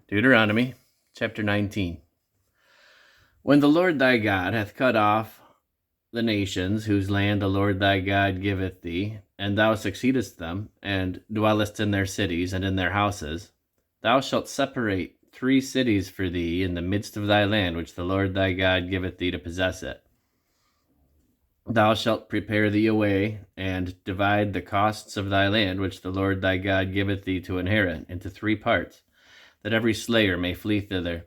Deuteronomy chapter 19. When the Lord thy God hath cut off the nations whose land the Lord thy God giveth thee, and thou succeedest them, and dwellest in their cities and in their houses, thou shalt separate 3 cities for thee in the midst of thy land which the Lord thy God giveth thee to possess it. Thou shalt prepare thee a way, and divide the costs of thy land which the Lord thy God giveth thee to inherit into 3 parts, that every slayer may flee thither.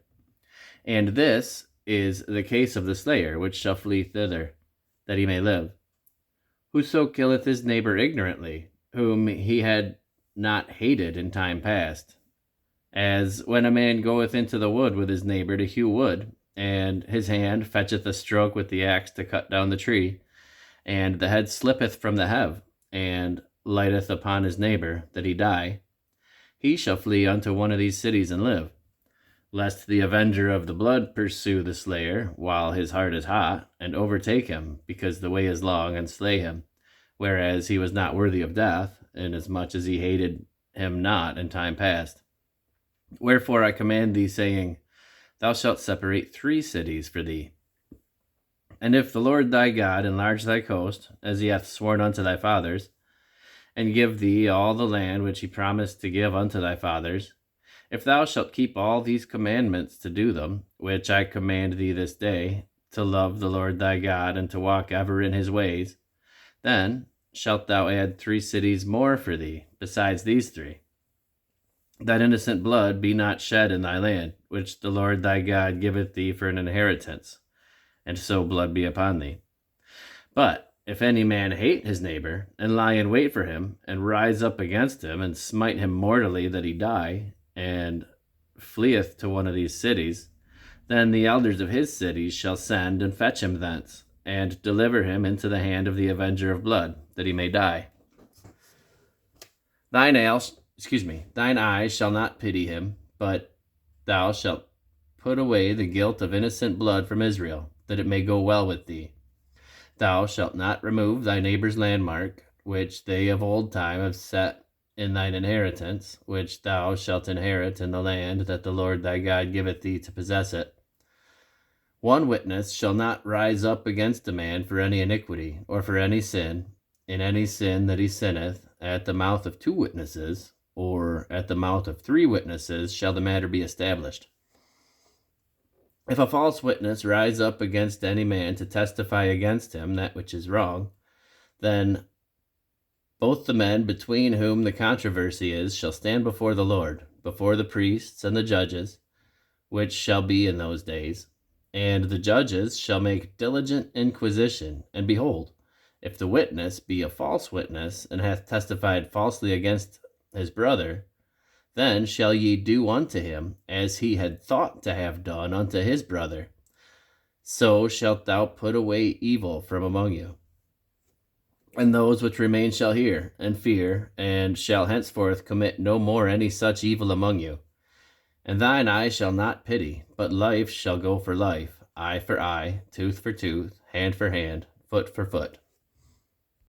And this is the case of the slayer which shall flee thither, that he may live. Whoso killeth his neighbor ignorantly, whom he had not hated in time past, as when a man goeth into the wood with his neighbor to hew wood, and his hand fetcheth a stroke with the axe to cut down the tree, and the head slippeth from the hev, and lighteth upon his neighbor, that he die, he shall flee unto one of these cities and live, lest the avenger of the blood pursue the slayer while his heart is hot, and overtake him, because the way is long, and slay him, whereas he was not worthy of death, inasmuch as he hated him not in time past. Wherefore I command thee, saying, Thou shalt separate 3 cities for thee. And if the Lord thy God enlarge thy coast, as he hath sworn unto thy fathers, and give thee all the land which he promised to give unto thy fathers, if thou shalt keep all these commandments to do them, which I command thee this day, to love the Lord thy God, and to walk ever in his ways, then shalt thou add 3 cities more for thee, besides these 3, that innocent blood be not shed in thy land, which the Lord thy God giveth thee for an inheritance, and so blood be upon thee. But if any man hate his neighbor, and lie in wait for him, and rise up against him, and smite him mortally that he die, and fleeth to one of these cities, then the elders of his cities shall send and fetch him thence, and deliver him into the hand of the avenger of blood, that he may die. Thine eyes shall not pity him, but thou shalt put away the guilt of innocent blood from Israel, that it may go well with thee. Thou shalt not remove thy neighbor's landmark, which they of old time have set in thine inheritance, which thou shalt inherit in the land that the Lord thy God giveth thee to possess it. One witness shall not rise up against a man for any iniquity, or for any sin, in any sin that he sinneth. At the mouth of 2 witnesses, or at the mouth of 3 witnesses, shall the matter be established. If a false witness rise up against any man to testify against him that which is wrong, then both the men between whom the controversy is shall stand before the Lord, before the priests and the judges, which shall be in those days. And the judges shall make diligent inquisition, and behold, if the witness be a false witness, and hath testified falsely against his brother, then shall ye do unto him as he had thought to have done unto his brother. So shalt thou put away evil from among you. And those which remain shall hear, and fear, and shall henceforth commit no more any such evil among you. And thine eye shall not pity, but life shall go for life, eye for eye, tooth for tooth, hand for hand, foot for foot.